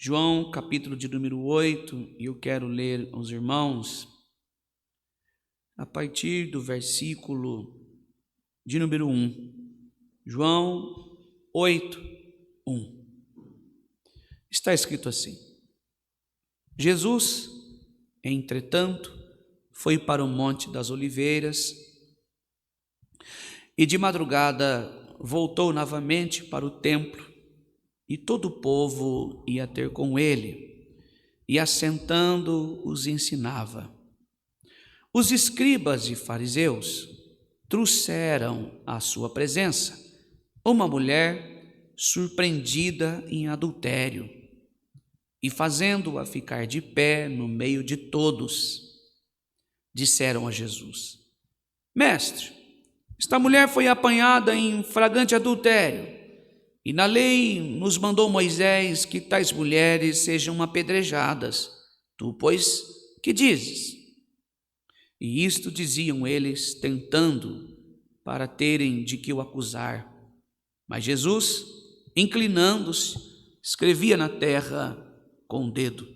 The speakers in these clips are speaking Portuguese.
João, capítulo de número 8, e eu quero ler aos irmãos a partir do versículo de número 1. João 8, 1. Está escrito assim: Jesus, entretanto, foi para o Monte das Oliveiras e de madrugada voltou novamente para o templo. E todo o povo ia ter com ele, e assentando os ensinava. Os escribas e fariseus trouxeram à sua presença uma mulher surpreendida em adultério, e fazendo-a ficar de pé no meio de todos, disseram a Jesus: Mestre, esta mulher foi apanhada em flagrante adultério. E na lei nos mandou Moisés que tais mulheres sejam apedrejadas. Tu, pois, que dizes? E isto diziam eles, tentando, para terem de que o acusar. Mas Jesus, inclinando-se, escrevia na terra com o dedo.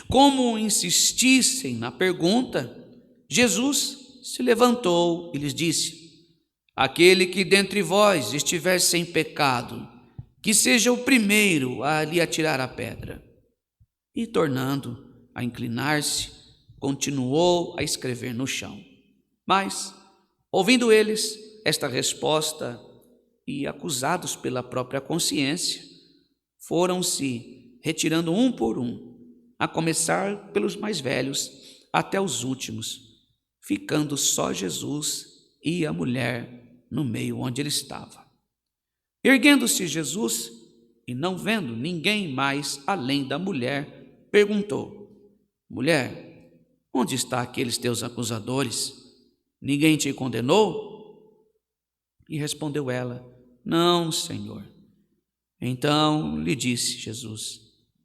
Como insistissem na pergunta, Jesus se levantou e lhes disse: Aquele que dentre vós estiver sem pecado, que seja o primeiro a lhe atirar a pedra. E tornando a inclinar-se, continuou a escrever no chão. Mas, ouvindo eles esta resposta e acusados pela própria consciência, foram-se retirando um por um, a começar pelos mais velhos até os últimos, ficando só Jesus e a mulher no meio onde ele estava. Erguendo-se Jesus, e não vendo ninguém mais além da mulher, perguntou: Mulher, onde estão aqueles teus acusadores? Ninguém te condenou? E respondeu ela: Não, Senhor. Então lhe disse Jesus: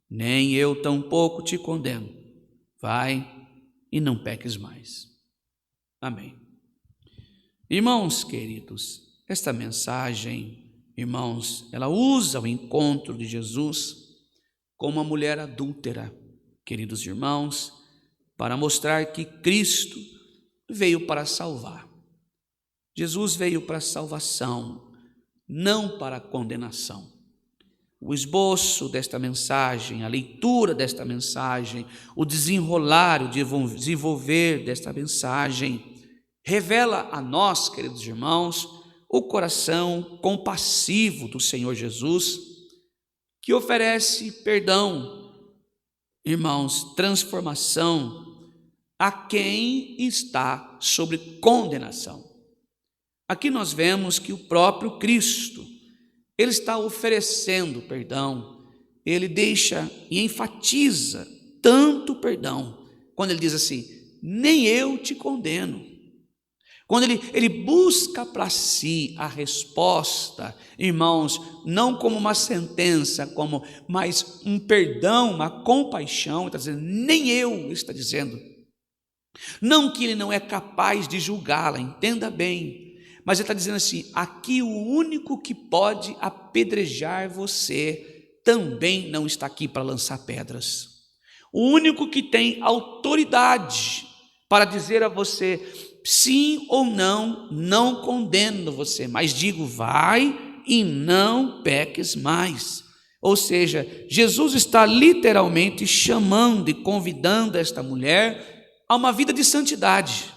Nem eu tampouco te condeno. Vai e não peques mais. Amém. Irmãos queridos, esta mensagem, irmãos, ela usa o encontro de Jesus com uma mulher adúltera, queridos irmãos, para mostrar que Cristo veio para salvar. Jesus veio para a salvação, não para a condenação. O esboço desta mensagem, a leitura desta mensagem, o desenrolar, o desenvolver desta mensagem revela a nós, queridos irmãos, o coração compassivo do Senhor Jesus, que oferece perdão, irmãos, transformação a quem está sobre condenação. Aqui nós vemos que o próprio Cristo, ele está oferecendo perdão, ele deixa e enfatiza tanto perdão, quando ele diz assim: nem eu te condeno. Quando ele busca para si a resposta, irmãos, não como uma sentença, mas um perdão, uma compaixão, está dizendo, nem eu, ele está dizendo. Não que ele não é capaz de julgá-la, entenda bem, mas ele está dizendo assim: aqui o único que pode apedrejar você também não está aqui para lançar pedras. O único que tem autoridade para dizer a você sim ou não, não condeno você, mas digo, vai e não peques mais. Ou seja, Jesus está literalmente chamando e convidando esta mulher a uma vida de santidade,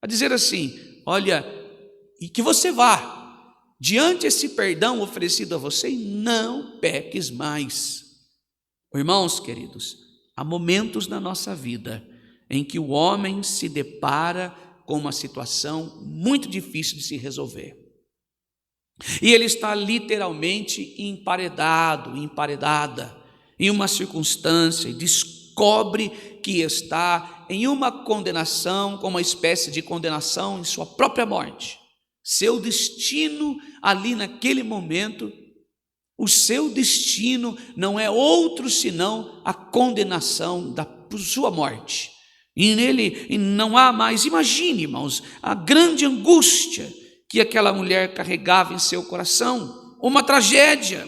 a dizer assim: olha, e que você vá diante desse perdão oferecido a você e não peques mais. Irmãos queridos, há momentos na nossa vida em que o homem se depara com uma situação muito difícil de se resolver. E ele está literalmente emparedado, emparedada em uma circunstância e descobre que está em uma condenação, com uma espécie de condenação em sua própria morte. Seu destino ali naquele momento, o seu destino não é outro senão a condenação da sua morte. E nele não há mais, imagine, irmãos, a grande angústia que aquela mulher carregava em seu coração, uma tragédia,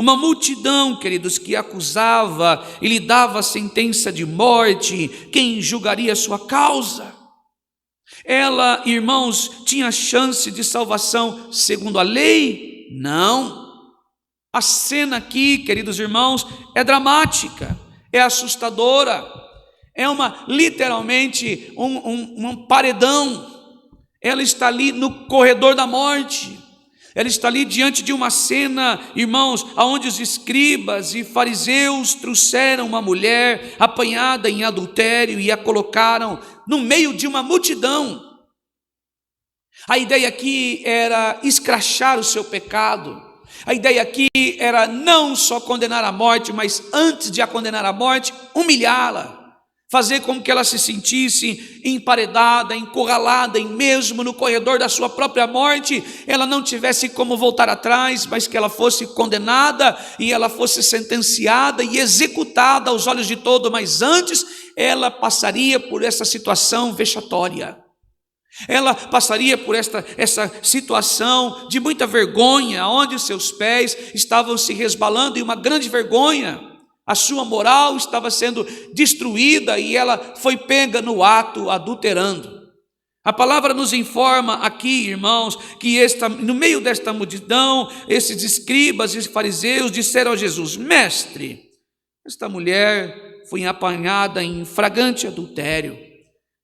uma multidão, queridos, que acusava e lhe dava sentença de morte. Quem julgaria sua causa? Ela, irmãos, tinha chance de salvação segundo a lei? Não. A cena aqui, queridos irmãos, é dramática, é assustadora, é literalmente um paredão. Ela está ali no corredor da morte. Ela está ali diante de uma cena, irmãos, onde os escribas e fariseus trouxeram uma mulher apanhada em adultério e a colocaram no meio de uma multidão. A ideia aqui era escrachar o seu pecado. A ideia aqui era não só condenar à morte, mas antes de a condenar à morte, humilhá-la. Fazer com que ela se sentisse emparedada, encurralada, e mesmo no corredor da sua própria morte, ela não tivesse como voltar atrás, mas que ela fosse condenada e ela fosse sentenciada e executada aos olhos de todos, mas antes ela passaria por essa situação vexatória. Ela passaria por essa situação de muita vergonha, onde seus pés estavam se resbalando e uma grande vergonha. A sua moral estava sendo destruída e ela foi pega no ato adulterando. A palavra nos informa aqui, irmãos, que no meio desta multidão, esses escribas e fariseus disseram a Jesus: Mestre, esta mulher foi apanhada em flagrante adultério.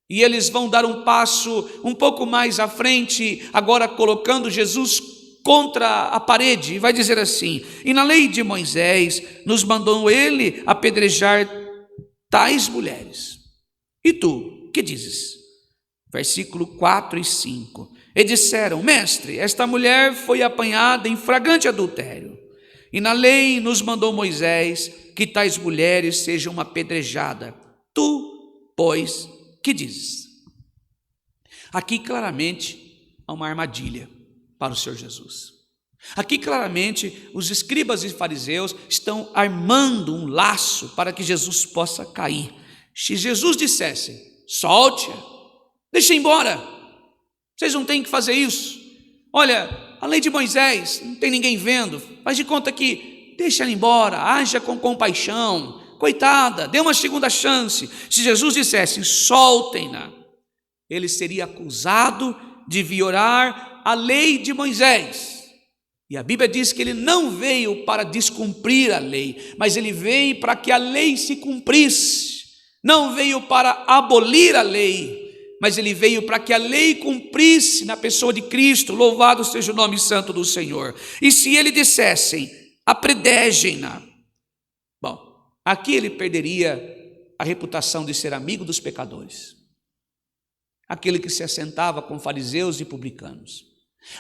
E eles vão dar um passo um pouco mais à frente, agora colocando Jesus contra a parede, e vai dizer assim: e na lei de Moisés nos mandou ele apedrejar tais mulheres. E tu, que dizes? Versículo 4 e 5. E disseram: Mestre, esta mulher foi apanhada em flagrante adultério, e na lei nos mandou Moisés que tais mulheres sejam apedrejadas. Tu, pois, que dizes? Aqui claramente há uma armadilha para o Senhor Jesus. Aqui claramente os escribas e fariseus estão armando um laço para que Jesus possa cair. Se Jesus dissesse: solte-a, deixa embora, vocês não têm que fazer isso. Olha, a lei de Moisés, não tem ninguém vendo, faz de conta que deixa ela embora, haja com compaixão, coitada, dê uma segunda chance. Se Jesus dissesse: soltem-na, ele seria acusado de violar a lei de Moisés. E a Bíblia diz que ele não veio para descumprir a lei, mas ele veio para que a lei se cumprisse. Não veio para abolir a lei, mas ele veio para que a lei cumprisse na pessoa de Cristo. Louvado seja o nome santo do Senhor. E se ele dissessem: apedrejem-na, bom, aqui ele perderia a reputação de ser amigo dos pecadores, aquele que se assentava com fariseus e publicanos.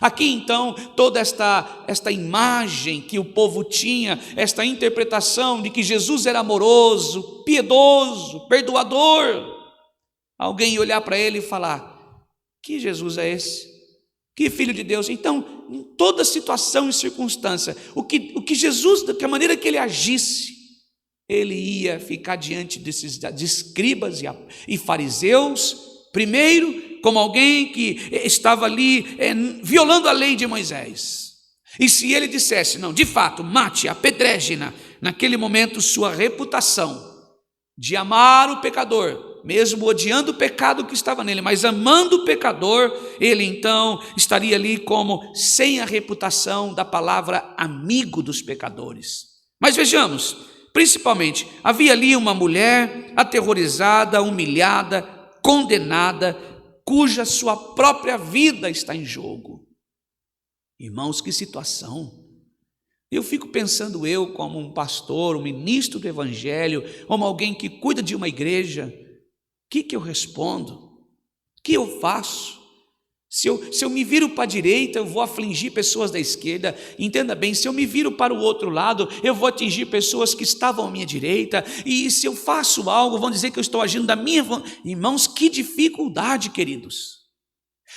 Aqui então toda esta imagem que o povo tinha, esta interpretação de que Jesus era amoroso, piedoso, perdoador. Alguém olhar para ele e falar: que Jesus é esse? Que filho de Deus? Então, em toda situação e circunstância, o que Jesus, que a maneira que ele agisse, ele ia ficar diante desses escribas e fariseus, primeiro, como alguém que estava ali violando a lei de Moisés. E se ele dissesse: não, de fato, mate, apedreje-na, naquele momento sua reputação de amar o pecador, mesmo odiando o pecado que estava nele, mas amando o pecador, ele então estaria ali como sem a reputação da palavra amigo dos pecadores. Mas vejamos, principalmente, havia ali uma mulher aterrorizada, humilhada, condenada, cuja sua própria vida está em jogo. Irmãos, que situação! Eu fico pensando, eu como um pastor, um ministro do evangelho, como alguém que cuida de uma igreja, o que eu respondo? O que eu faço? Se eu me viro para a direita, eu vou afligir pessoas da esquerda. Entenda bem, se eu me viro para o outro lado, eu vou atingir pessoas que estavam à minha direita. E se eu faço algo, vão dizer que eu estou agindo da minha vontade. Irmãos, que dificuldade, queridos.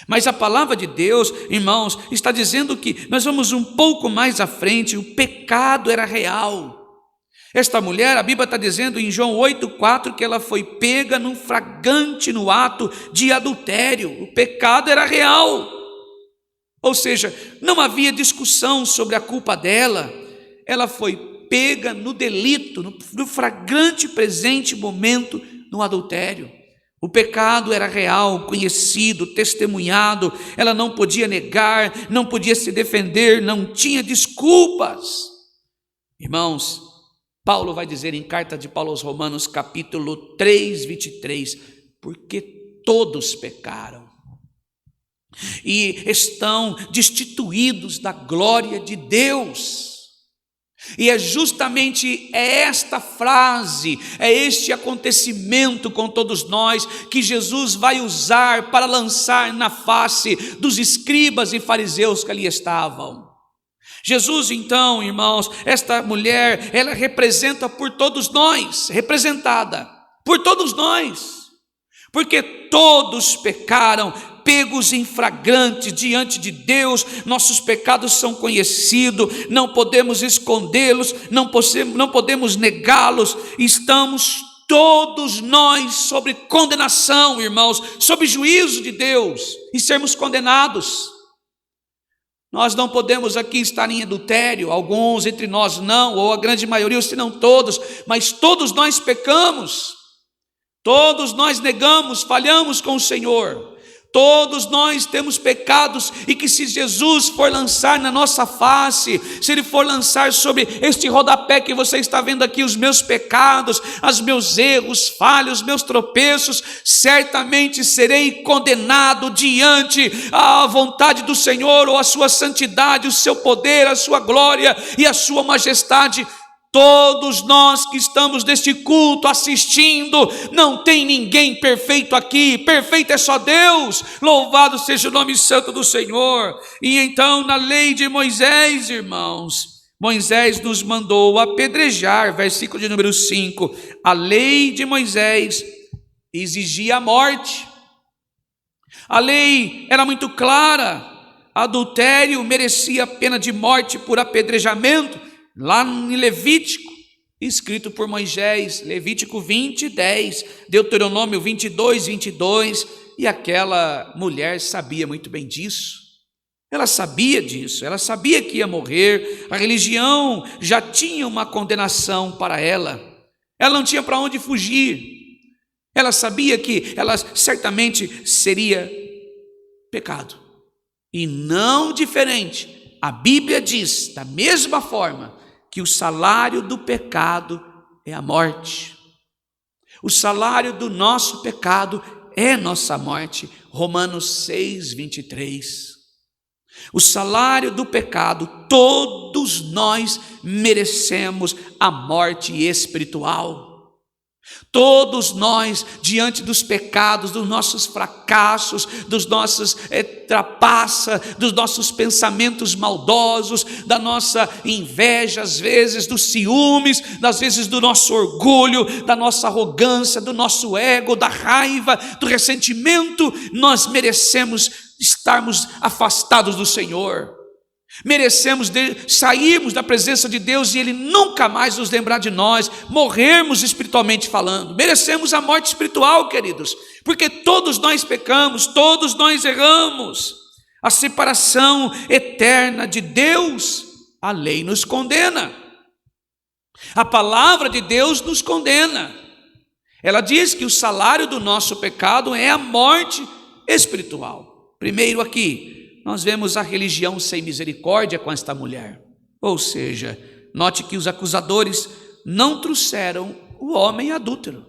Mas a palavra de Deus, irmãos, está dizendo que nós vamos um pouco mais à frente. O pecado era real. Esta mulher, a Bíblia está dizendo em João 8,4 que ela foi pega num flagrante no ato de adultério. O pecado era real. Ou seja, não havia discussão sobre a culpa dela. ela foi pega no delito, no flagrante presente momento, no adultério. O pecado era real, conhecido, testemunhado, ela não podia negar, não podia se defender, não tinha desculpas. Irmãos, Paulo vai dizer em carta de Paulo aos Romanos, capítulo 3, 23, porque todos pecaram e estão destituídos da glória de Deus. E é justamente esta frase, é este acontecimento com todos nós que Jesus vai usar para lançar na face dos escribas e fariseus que ali estavam. Jesus, então, irmãos, esta mulher, ela representa por todos nós, representada por todos nós, porque todos pecaram, pegos em flagrante diante de Deus. Nossos pecados são conhecidos, não podemos escondê-los, não podemos negá-los. Estamos todos nós sobre condenação, irmãos, sob juízo de Deus e sermos condenados. Nós não podemos aqui estar em adultério, alguns entre nós não, ou a grande maioria, se não todos, mas todos nós pecamos, todos nós negamos, falhamos com o Senhor. Todos nós temos pecados e que se Jesus for lançar na nossa face, se Ele for lançar sobre este rodapé que você está vendo aqui, os meus pecados, os meus erros, falhos, meus tropeços, certamente serei condenado diante a vontade do Senhor, ou a sua santidade, o seu poder, a sua glória e a sua majestade. Todos nós que estamos neste culto assistindo, não tem ninguém perfeito aqui, perfeito é só Deus, louvado seja o nome santo do Senhor. E então na lei de Moisés, irmãos, Moisés nos mandou apedrejar, versículo de número 5, a lei de Moisés exigia a morte, a lei era muito clara, adultério merecia pena de morte por apedrejamento. Lá em Levítico, escrito por Moisés, Levítico 20, 10, Deuteronômio 22, 22, e aquela mulher sabia muito bem disso, ela sabia disso, ela sabia que ia morrer, a religião já tinha uma condenação para ela não tinha para onde fugir, ela sabia que ela certamente seria pecado, e não diferente, a Bíblia diz, da mesma forma, que o salário do pecado é a morte. O salário do nosso pecado é nossa morte. Romanos 6, 23. O salário do pecado, todos nós merecemos a morte espiritual. Todos nós, diante dos pecados, dos nossos fracassos, dos nossos trapaça, dos nossos pensamentos maldosos, da nossa inveja, às vezes dos ciúmes, às vezes do nosso orgulho, da nossa arrogância, do nosso ego, da raiva, do ressentimento, nós merecemos estarmos afastados do Senhor. Merecemos sairmos da presença de Deus e Ele nunca mais nos lembrar de nós, morrermos espiritualmente falando. Merecemos a morte espiritual, queridos, porque todos nós pecamos, todos nós erramos. A separação eterna de Deus, a lei nos condena, a palavra de Deus nos condena. Ela diz que o salário do nosso pecado é a morte espiritual. Primeiro aqui, nós vemos a religião sem misericórdia com esta mulher. Ou seja, note que os acusadores não trouxeram o homem adúltero,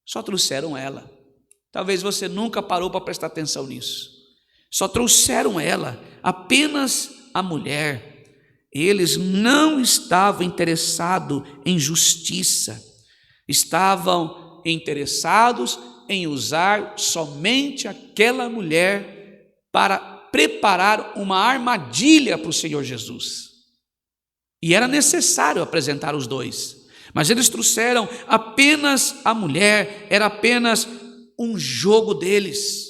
só trouxeram ela. Talvez você nunca parou para prestar atenção nisso. Só trouxeram ela, apenas a mulher. Eles não estavam interessados em justiça, estavam interessados em usar somente aquela mulher para preparar uma armadilha para o Senhor Jesus. E era necessário apresentar os dois, mas eles trouxeram apenas a mulher, era apenas um jogo deles,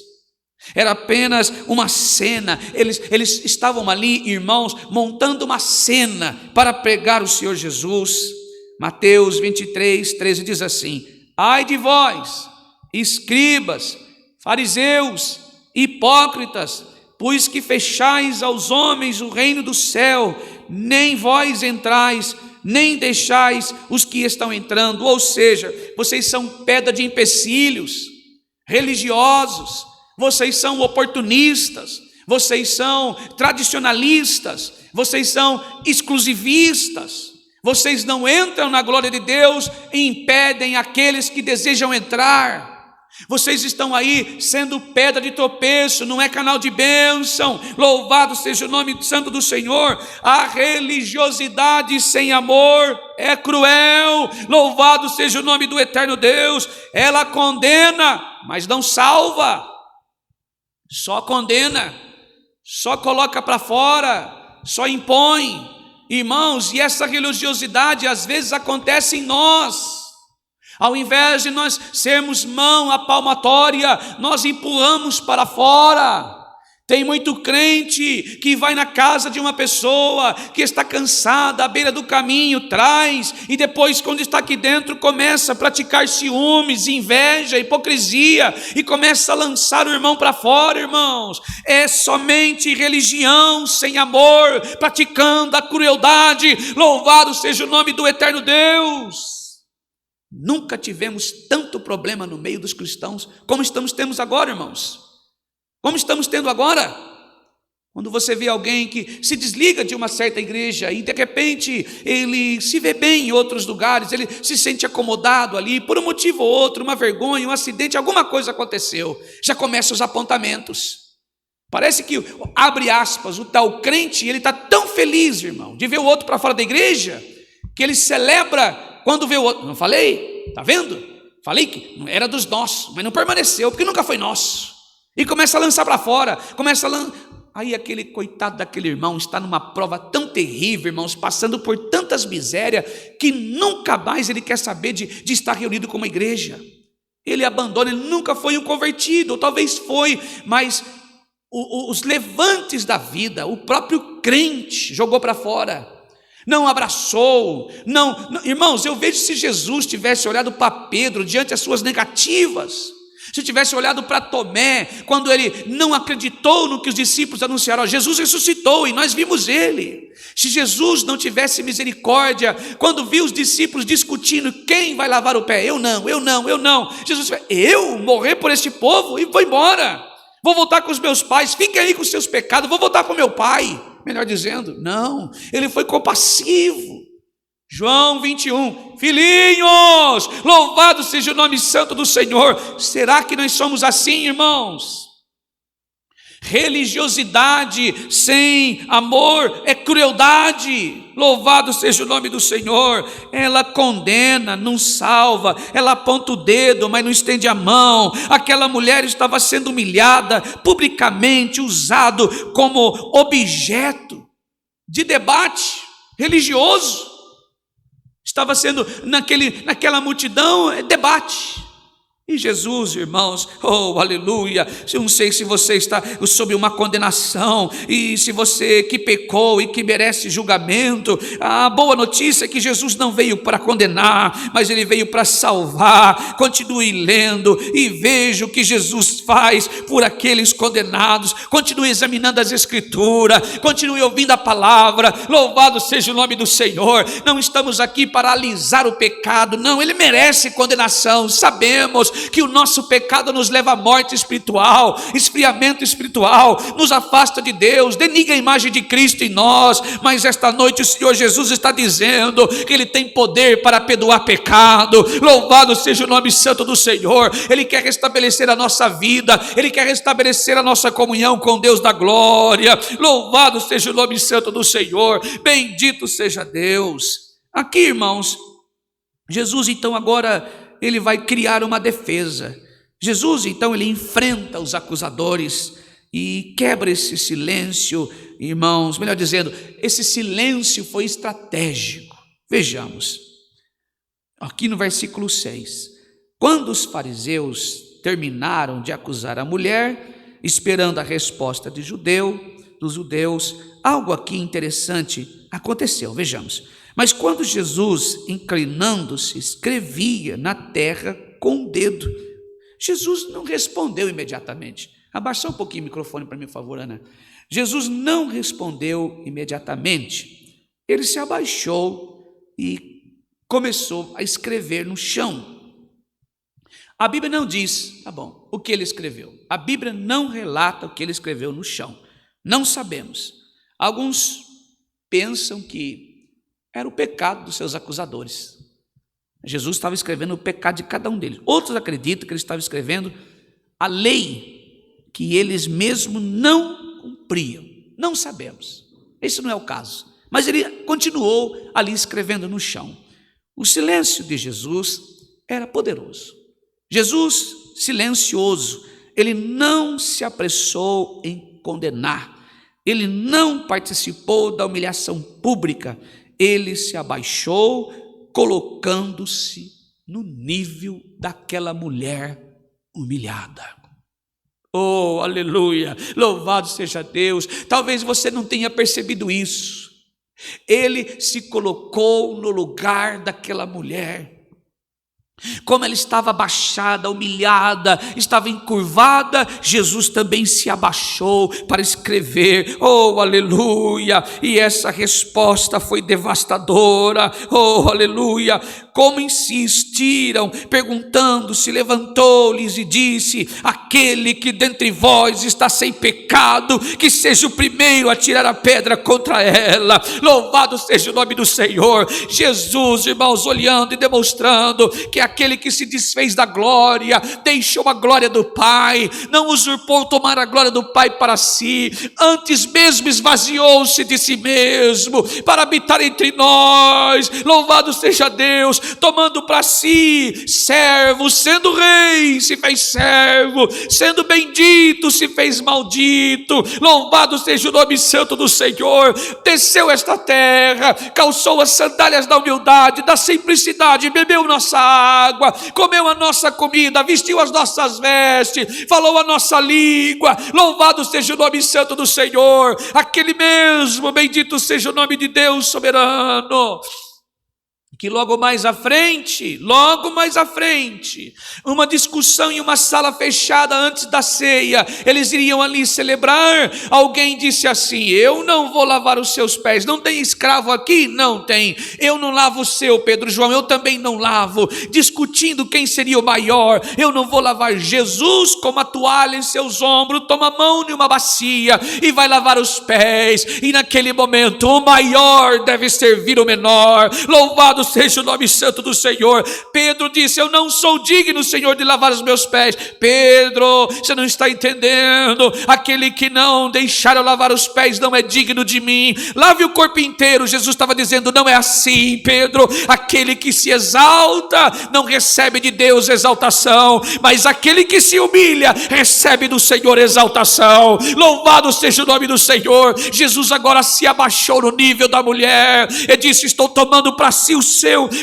era apenas uma cena, eles estavam ali, irmãos, montando uma cena para pregar o Senhor Jesus. Mateus 23, 13 diz assim: ai de vós, escribas, fariseus, hipócritas, pois que fechais aos homens o reino do céu, nem vós entrais, nem deixais os que estão entrando. Ou seja, vocês são pedra de empecilhos, religiosos, vocês são oportunistas, vocês são tradicionalistas, vocês são exclusivistas, vocês não entram na glória de Deus e impedem aqueles que desejam entrar. Vocês estão aí sendo pedra de tropeço, não é canal de bênção. Louvado seja o nome santo do Senhor. A religiosidade sem amor é cruel. Louvado seja o nome do eterno Deus. Ela condena, mas não salva. Só condena, só coloca para fora, só impõe. Irmãos, e essa religiosidade às vezes acontece em nós. Ao invés de nós sermos mão à palmatória, nós empurramos para fora. Tem muito crente que vai na casa de uma pessoa que está cansada, à beira do caminho, traz, e depois, quando está aqui dentro, começa a praticar ciúmes, inveja, hipocrisia, e começa a lançar o irmão para fora, irmãos. É somente religião sem amor, praticando a crueldade. Louvado seja o nome do eterno Deus. Nunca tivemos tanto problema no meio dos cristãos como temos agora, irmãos. Como estamos tendo agora? Quando você vê alguém que se desliga de uma certa igreja e de repente ele se vê bem em outros lugares, ele se sente acomodado ali, por um motivo ou outro, uma vergonha, um acidente, alguma coisa aconteceu, já começam os apontamentos. Parece que, abre aspas, o tal crente, ele está tão feliz, irmão, de ver o outro para fora da igreja, que ele celebra quando vê o outro. Não falei? Está vendo? Falei que não era dos nossos, mas não permaneceu, porque nunca foi nosso. E começa a lançar para fora, Aí aquele coitado daquele irmão está numa prova tão terrível, irmãos, passando por tantas misérias, que nunca mais ele quer saber de estar reunido com uma igreja. Ele abandona, ele nunca foi um convertido, ou talvez foi, mas os levantes da vida, o próprio crente jogou para fora. Não abraçou, não, irmãos, eu vejo se Jesus tivesse olhado para Pedro diante das suas negativas, se tivesse olhado para Tomé, quando ele não acreditou no que os discípulos anunciaram, Jesus ressuscitou e nós vimos ele. Se Jesus não tivesse misericórdia, quando viu os discípulos discutindo quem vai lavar o pé, eu não, Jesus disse, eu morrer por este povo e vou embora, vou voltar com os meus pais, fiquem aí com os seus pecados, vou voltar com meu pai. Melhor dizendo, não, ele foi compassivo. João 21, filhinhos, louvado seja o nome santo do Senhor. Será que nós somos assim, irmãos? Religiosidade sem amor é crueldade. Louvado seja o nome do Senhor. Ela condena, não salva. Ela aponta o dedo, mas não estende a mão. Aquela mulher estava sendo humilhada, publicamente usado como objeto de debate religioso. Estava sendo naquela multidão debate. E Jesus, irmãos, oh aleluia, eu não sei se você está sob uma condenação, e se você que pecou e que merece julgamento, a boa notícia é que Jesus não veio para condenar, mas ele veio para salvar. Continue lendo e veja o que Jesus faz por aqueles condenados, continue examinando as escrituras, continue ouvindo a palavra. Louvado seja o nome do Senhor. Não estamos aqui para alisar o pecado, não, ele merece condenação, sabemos que o nosso pecado nos leva à morte espiritual, esfriamento espiritual, nos afasta de Deus, denigra a imagem de Cristo em nós, mas esta noite o Senhor Jesus está dizendo que Ele tem poder para perdoar pecado. Louvado seja o nome santo do Senhor. Ele quer restabelecer a nossa vida, Ele quer restabelecer a nossa comunhão com Deus da glória. Louvado seja o nome santo do Senhor, bendito seja Deus. Aqui, irmãos, Jesus então agora ele vai criar uma defesa. Jesus então ele enfrenta os acusadores e quebra esse silêncio, irmãos, melhor dizendo, esse silêncio foi estratégico. Vejamos, aqui no versículo 6, quando os fariseus terminaram de acusar a mulher, esperando a resposta dos judeus, algo aqui interessante aconteceu, vejamos. Mas quando Jesus, inclinando-se, escrevia na terra com o dedo, Jesus não respondeu imediatamente. Abaixa um pouquinho o microfone para mim, por favor, Ana. Jesus não respondeu imediatamente. ele se abaixou e começou a escrever no chão. A Bíblia não diz, tá bom, o que ele escreveu. A Bíblia não relata o que ele escreveu no chão. Não sabemos. Alguns pensam que era o pecado dos seus acusadores. Jesus estava escrevendo o pecado de cada um deles. Outros acreditam que ele estava escrevendo a lei que eles mesmos não cumpriam. Não sabemos. Esse não é o caso. Mas ele continuou ali escrevendo no chão. O silêncio de Jesus era poderoso. Jesus, silencioso, ele não se apressou em condenar. Ele não participou da humilhação pública. Ele se abaixou, colocando-se no nível daquela mulher humilhada. Oh, aleluia, louvado seja Deus. Talvez você não tenha percebido isso. Ele se colocou no lugar daquela mulher. Como ela estava abaixada, humilhada, estava encurvada, Jesus também se abaixou para escrever. Oh, aleluia! E essa resposta foi devastadora. Oh, aleluia! Como insistiram, perguntando-se, levantou-lhes e disse: aquele que dentre vós está sem pecado, que seja o primeiro a tirar a pedra contra ela. Louvado seja o nome do Senhor. Jesus, irmãos, olhando e demonstrando que aquele que se desfez da glória, deixou a glória do Pai, não usurpou tomar a glória do Pai para si, antes mesmo esvaziou-se de si mesmo, para habitar entre nós. Louvado seja Deus, tomando para si servo, sendo rei, se fez servo, sendo bendito, se fez maldito. Louvado seja o nome santo do Senhor. Desceu esta terra, calçou as sandálias da humildade, da simplicidade, bebeu nossa água, comeu a nossa comida, vestiu as nossas vestes, falou a nossa língua. Louvado seja o nome santo do Senhor, aquele mesmo, bendito seja o nome de Deus soberano. Que logo mais à frente, uma discussão em uma sala fechada antes da ceia, eles iriam ali celebrar. Alguém disse assim: eu não vou lavar os seus pés. Não tem escravo aqui? Não tem. Eu não lavo o seu, Pedro, João, eu também não lavo. Discutindo quem seria o maior. Eu não vou lavar. Jesus, com uma toalha em seus ombros, toma a mão em uma bacia e vai lavar os pés. E naquele momento o maior deve servir o menor. Louvado seja o nome santo do Senhor. Pedro disse: eu não sou digno, Senhor, de lavar os meus pés. Pedro, você não está entendendo. Aquele que não deixar eu lavar os pés não é digno de mim. Lave o corpo inteiro. Jesus estava dizendo: não é assim, Pedro. Aquele que se exalta não recebe de Deus exaltação, mas aquele que se humilha recebe do Senhor exaltação. Louvado seja o nome do Senhor. Jesus agora se abaixou no nível da mulher e disse: estou tomando para si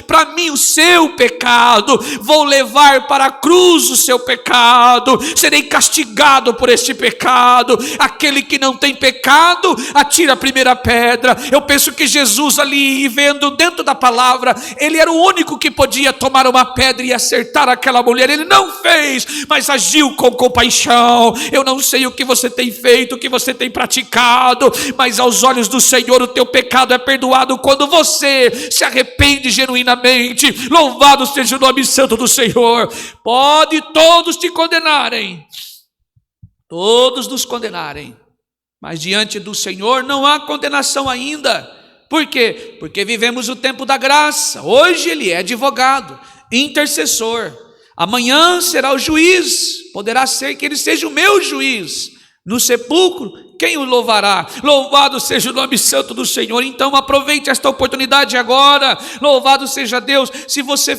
para mim o seu pecado, vou levar para a cruz o seu pecado, serei castigado por este pecado. Aquele que não tem pecado, atira a primeira pedra. Eu penso que Jesus ali, vendo dentro da palavra, ele era o único que podia tomar uma pedra e acertar aquela mulher. Ele não fez, mas agiu com compaixão. Eu não sei o que você tem feito, o que você tem praticado, mas aos olhos do Senhor o teu pecado é perdoado quando você se arrepende genuinamente. Louvado seja o nome santo do Senhor. Pode todos te condenarem, todos nos condenarem, mas diante do Senhor não há condenação ainda. Por quê? Porque vivemos o tempo da graça. Hoje ele é advogado, intercessor. Amanhã será o juiz. Poderá ser que ele seja o meu juiz. No sepulcro, quem o louvará? Louvado seja o nome santo do Senhor. Então aproveite esta oportunidade agora. Louvado seja Deus. Se você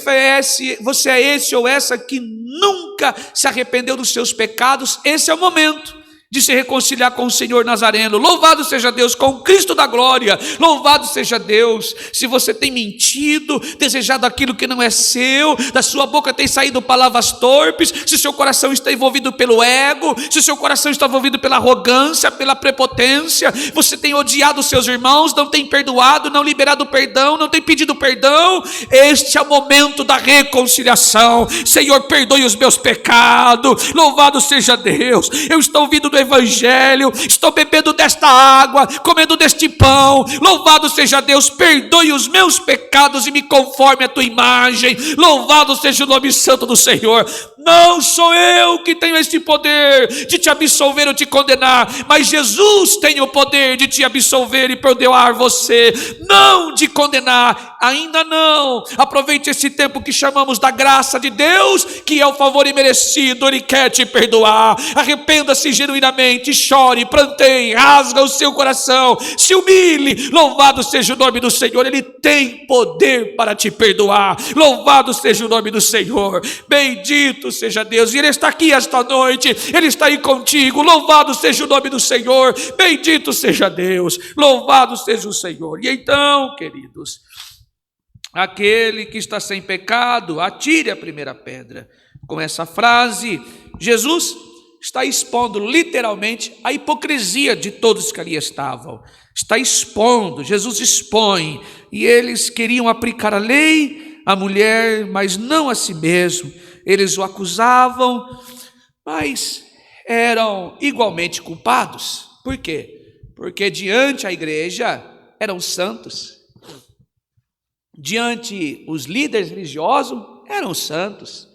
é esse ou essa que nunca se arrependeu dos seus pecados, esse é o momento de se reconciliar com o Senhor Nazareno. Louvado seja Deus, com o Cristo da glória. Louvado seja Deus. Se você tem mentido, desejado aquilo que não é seu, da sua boca tem saído palavras torpes, se seu coração está envolvido pelo ego, se seu coração está envolvido pela arrogância, pela prepotência, você tem odiado os seus irmãos, não tem perdoado, não liberado perdão, não tem pedido perdão, este é o momento da reconciliação. Senhor, perdoe os meus pecados. Louvado seja Deus. Eu estou ouvindo do Evangelho, estou bebendo desta água, comendo deste pão. Louvado seja Deus, perdoe os meus pecados e me conforme a tua imagem. Louvado seja o nome santo do Senhor. Não sou eu que tenho este poder de te absolver ou te condenar, mas Jesus tem o poder de te absolver e perdoar você, não de condenar, ainda não. Aproveite esse tempo que chamamos da graça de Deus, que é o favor imerecido. Ele quer te perdoar. Arrependa-se genuinamente, chore, pranteie, rasga o seu coração, se humilhe. Louvado seja o nome do Senhor. Ele tem poder para te perdoar. Louvado seja o nome do Senhor. Bendito seja Deus. E Ele está aqui esta noite, Ele está aí contigo. Louvado seja o nome do Senhor. Bendito seja Deus. Louvado seja o Senhor. E então, queridos, aquele que está sem pecado, atire a primeira pedra. Com essa frase, Jesus está expondo literalmente a hipocrisia de todos que ali estavam. Está expondo, Jesus expõe. E eles queriam aplicar a lei à mulher, mas não a si mesmo. Eles o acusavam, mas eram igualmente culpados. Por quê? Porque diante a igreja eram santos. Diante os líderes religiosos eram santos.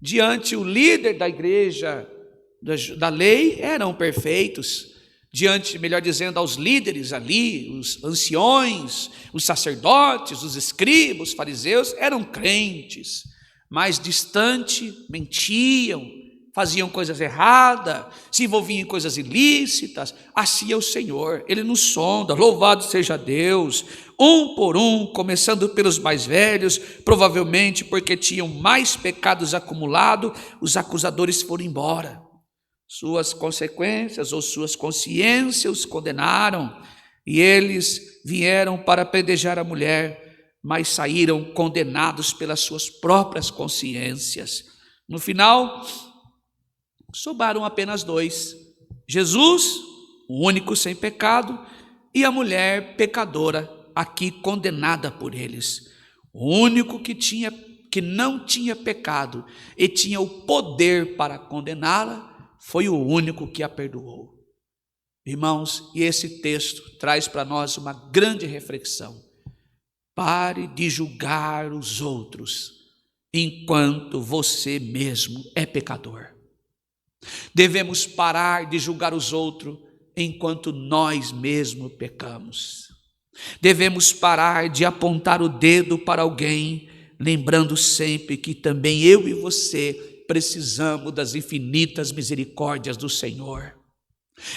Diante o líder da igreja, da lei, eram perfeitos. Diante, melhor dizendo, aos líderes ali, os anciões, os sacerdotes, os escribas, os fariseus, eram crentes. Mais distante, mentiam, faziam coisas erradas, se envolviam em coisas ilícitas. Assim é o Senhor, Ele nos sonda. Louvado seja Deus. Um por um, começando pelos mais velhos, provavelmente porque tinham mais pecados acumulados, os acusadores foram embora. Suas consequências ou suas consciências os condenaram, e eles vieram para apedrejar a mulher, mas saíram condenados pelas suas próprias consciências. No final, sobraram apenas dois: Jesus, o único sem pecado, e a mulher pecadora, aqui condenada por eles. O único que não tinha pecado e tinha o poder para condená-la, foi o único que a perdoou. Irmãos, e esse texto traz para nós uma grande reflexão. Pare de julgar os outros enquanto você mesmo é pecador. Devemos parar de julgar os outros enquanto nós mesmos pecamos. Devemos parar de apontar o dedo para alguém, lembrando sempre que também eu e você precisamos das infinitas misericórdias do Senhor.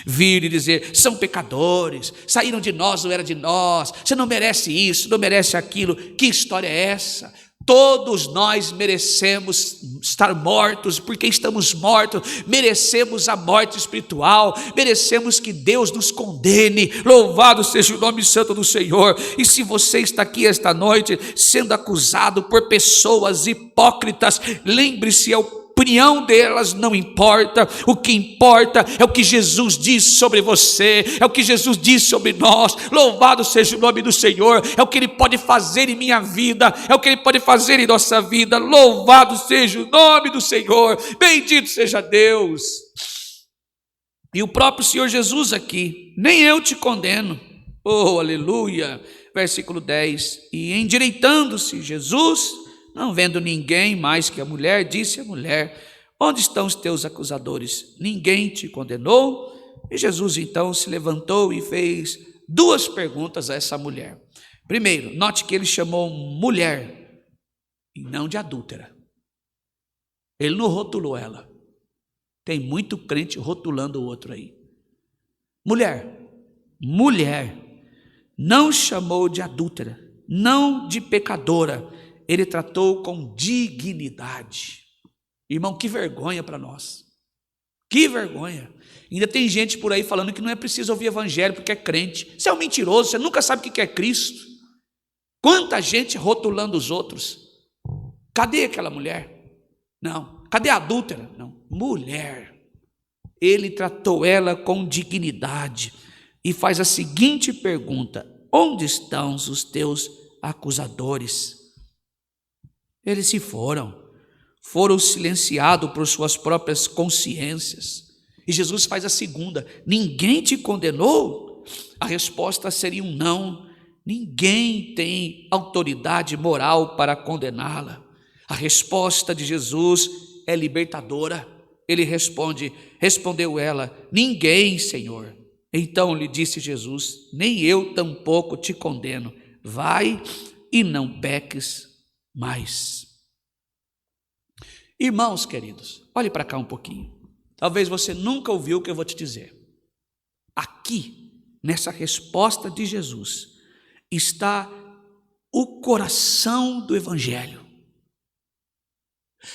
Vir e dizer, são pecadores, saíram de nós, não era de nós, você não merece isso, não merece aquilo. Que história é essa? Todos nós merecemos estar mortos, porque estamos mortos, merecemos a morte espiritual, merecemos que Deus nos condene. Louvado seja o nome santo do Senhor. E se você está aqui esta noite sendo acusado por pessoas hipócritas, lembre-se, a opinião delas não importa. O que importa é o que Jesus diz sobre você, é o que Jesus diz sobre nós. Louvado seja o nome do Senhor. É o que Ele pode fazer em minha vida, é o que Ele pode fazer em nossa vida. Louvado seja o nome do Senhor. Bendito seja Deus. E o próprio Senhor Jesus aqui: nem eu te condeno. Oh, aleluia. Versículo 10. E endireitando-se Jesus, não vendo ninguém mais que a mulher, disse à mulher: onde estão os teus acusadores? Ninguém te condenou? E Jesus então se levantou e fez duas perguntas a essa mulher. Primeiro, note que ele chamou mulher e não de adúltera. Ele não rotulou ela. Tem muito crente rotulando o outro aí. Mulher, não chamou de adúltera, não de pecadora. Ele tratou com dignidade. Irmão, que vergonha para nós. Que vergonha. Ainda tem gente por aí falando que não é preciso ouvir evangelho porque é crente. Você é um mentiroso, você nunca sabe o que é Cristo. Quanta gente rotulando os outros. Cadê aquela mulher? Não. Cadê a adúltera? Não. Mulher. Ele tratou ela com dignidade e faz a seguinte pergunta: onde estão os teus acusadores? Eles se foram silenciados por suas próprias consciências. E Jesus faz a segunda: ninguém te condenou? A resposta seria um não. Ninguém tem autoridade moral para condená-la. A resposta de Jesus é libertadora. Ele respondeu ela: ninguém, Senhor. Então lhe disse Jesus: nem eu tampouco te condeno. Vai e não peques mais. Irmãos queridos, olhe para cá um pouquinho. Talvez você nunca ouviu o que eu vou te dizer. Aqui, nessa resposta de Jesus, está o coração do Evangelho.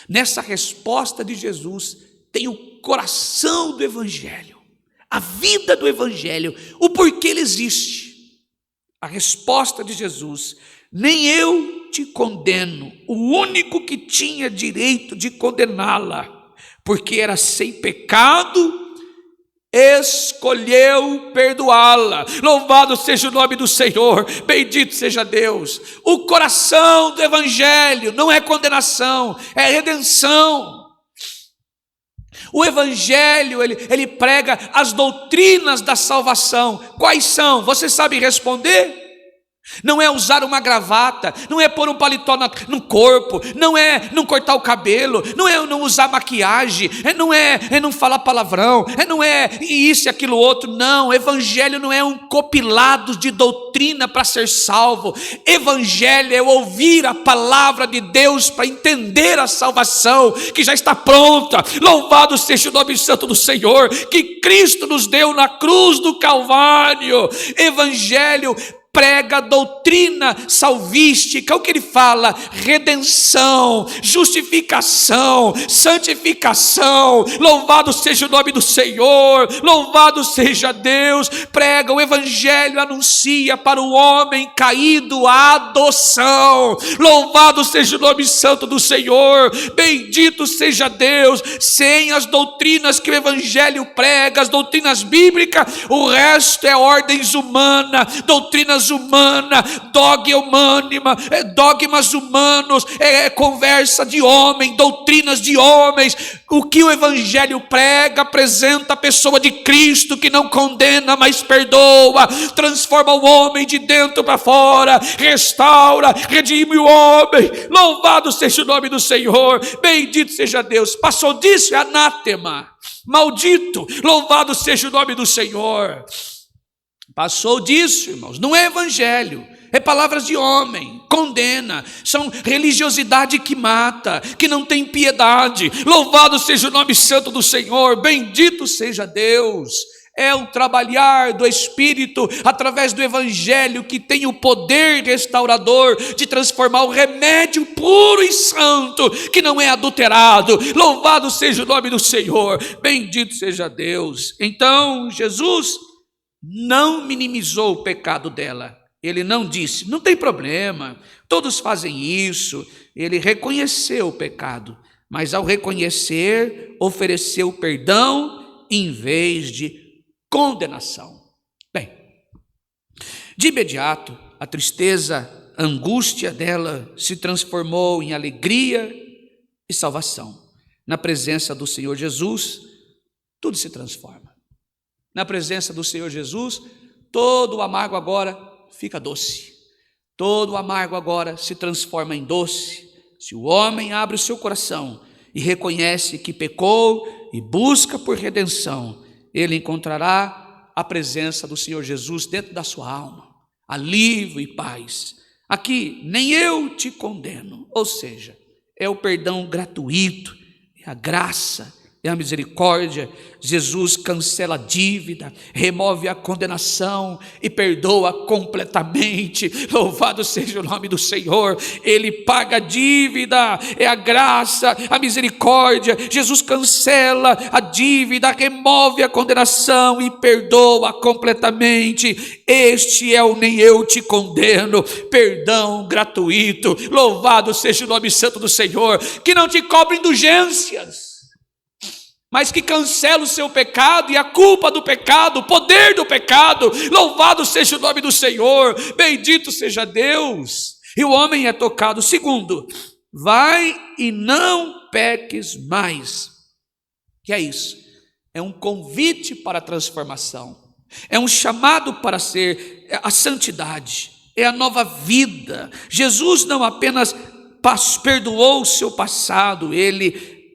Nessa resposta de Jesus tem o coração do Evangelho, a vida do Evangelho, o porquê ele existe. A resposta de Jesus: nem eu te condeno. O único que tinha direito de condená-la, porque era sem pecado, escolheu perdoá-la. Louvado seja o nome do Senhor, bendito seja Deus. O coração do Evangelho não é condenação, é redenção. O Evangelho, ele prega as doutrinas da salvação. Quais são? Você sabe responder? Não é usar uma gravata, não é pôr um paletó no corpo, não é não cortar o cabelo, não é não usar maquiagem, não é não falar palavrão, não é isso e aquilo outro. Não, Evangelho não é um compilado de doutrina para ser salvo. Evangelho é ouvir a palavra de Deus para entender a salvação que já está pronta. Louvado seja o nome santo do Senhor, que Cristo nos deu na cruz do Calvário. Evangelho prega a doutrina salvística. O que ele fala? Redenção, justificação, santificação. Louvado seja o nome do Senhor, louvado seja Deus. Prega o Evangelho, anuncia para o homem caído a adoção. Louvado seja o nome santo do Senhor, bendito seja Deus. Sem as doutrinas que o Evangelho prega, as doutrinas bíblicas, o resto é ordens humanas, doutrinas humana, dogmas humanos, conversa de homem, doutrinas de homens. O que o Evangelho prega apresenta a pessoa de Cristo, que não condena, mas perdoa, transforma o homem de dentro para fora, restaura, redime o homem. Louvado seja o nome do Senhor, bendito seja Deus. Passou disso, é anátema, maldito. Louvado seja o nome do Senhor. Passou disso, irmãos, não é Evangelho, é palavras de homem, condena, são religiosidade que mata, que não tem piedade. Louvado seja o nome santo do Senhor, bendito seja Deus. É o trabalhar do Espírito através do Evangelho que tem o poder restaurador de transformar o remédio puro e santo, que não é adulterado. Louvado seja o nome do Senhor, bendito seja Deus. Então Jesus não minimizou o pecado dela. Ele não disse: não tem problema, todos fazem isso. Ele reconheceu o pecado, mas ao reconhecer, ofereceu perdão em vez de condenação. Bem, de imediato, a tristeza, a angústia dela se transformou em alegria e salvação. Na presença do Senhor Jesus, tudo se transforma. Na presença do Senhor Jesus, todo o amargo agora fica doce. Todo o amargo agora se transforma em doce. Se o homem abre o seu coração e reconhece que pecou e busca por redenção, ele encontrará a presença do Senhor Jesus dentro da sua alma, alívio e paz. Aqui, nem eu te condeno, ou seja, é o perdão gratuito, é a graça, é a misericórdia. Jesus cancela a dívida, remove a condenação e perdoa completamente. Louvado seja o nome do Senhor. Ele paga a dívida, é a graça, a misericórdia. Jesus cancela a dívida, remove a condenação e perdoa completamente. Este é o nem eu te condeno, perdão gratuito. Louvado seja o nome santo do Senhor, que não te cobra indulgências, mas que cancela o seu pecado e a culpa do pecado, o poder do pecado. Louvado seja o nome do Senhor, bendito seja Deus. E o homem é tocado. Segundo, vai e não peques mais. Que é isso? é um convite para a transformação, é um chamado para ser a santidade, é a nova vida. Jesus não apenas perdoou o seu passado, ele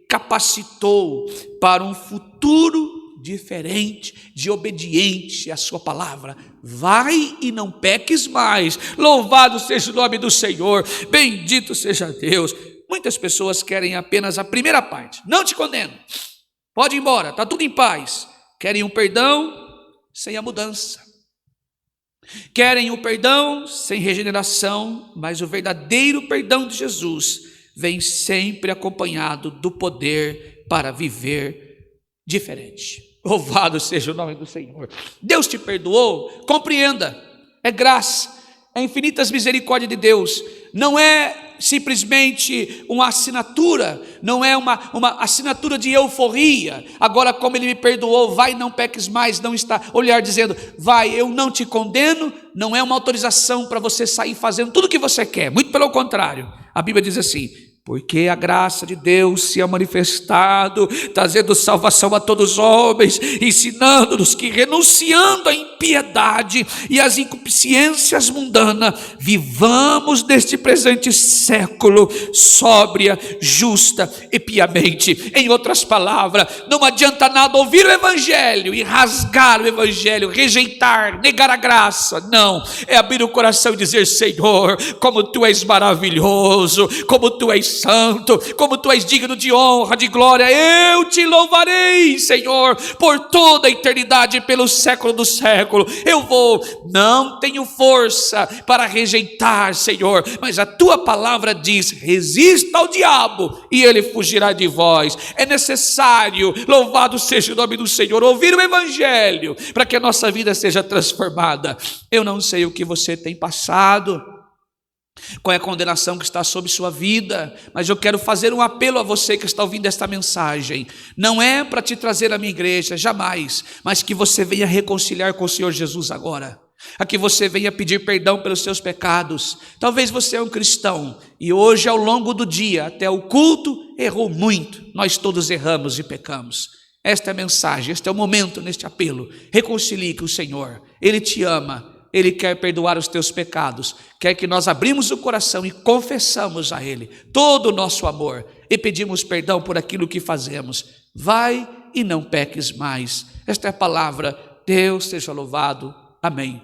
capacitou para um futuro diferente, de obediente à sua palavra. Vai e não peques mais. Louvado seja o nome do Senhor, bendito seja Deus. Muitas pessoas querem apenas a primeira parte. Não te condeno, pode ir embora, está tudo em paz. Querem um perdão sem a mudança, querem o perdão sem regeneração, mas o verdadeiro perdão de Jesus vem sempre acompanhado do poder para viver diferente. Louvado seja o nome do Senhor. Deus te perdoou, compreenda, é graça, é infinitas misericórdias de Deus, não é simplesmente uma assinatura, não é uma assinatura de euforia. Agora, como ele me perdoou, vai, não peques mais, não está olhar dizendo, vai, eu não te condeno, não é uma autorização para você sair fazendo tudo o que você quer, muito pelo contrário. A Bíblia diz assim: porque a graça de Deus se é manifestado, trazendo salvação a todos os homens, ensinando-nos que, renunciando à impiedade e às incupiscências mundanas, vivamos neste presente século sóbria, justa e piamente. Em outras palavras, não adianta nada ouvir o Evangelho e rasgar o Evangelho, rejeitar, negar a graça. Não, é abrir o coração e dizer: Senhor, como Tu és maravilhoso, como Tu és santo, como Tu és digno de honra, de glória, eu te louvarei, Senhor, por toda a eternidade, pelo século do século. Não tenho força para rejeitar, Senhor, mas a Tua palavra diz: resista ao diabo e ele fugirá de vós. É necessário, louvado seja o nome do Senhor, ouvir o Evangelho para que a nossa vida seja transformada. Eu não sei o que você tem passado, qual é a condenação que está sobre sua vida, mas eu quero fazer um apelo a você que está ouvindo esta mensagem. Não é para te trazer à minha igreja, jamais, mas que você venha reconciliar com o Senhor Jesus agora, a que você venha pedir perdão pelos seus pecados. Talvez você é um cristão e hoje, ao longo do dia, até o culto, errou muito. Nós todos erramos e pecamos. Esta é a mensagem, este é o momento, neste apelo. Reconcilie com o Senhor, Ele te ama, Ele quer perdoar os teus pecados, quer que nós abrimos o coração e confessamos a Ele todo o nosso amor e pedimos perdão por aquilo que fazemos. Vai e não peques mais. Esta é a palavra. Deus seja louvado. Amém.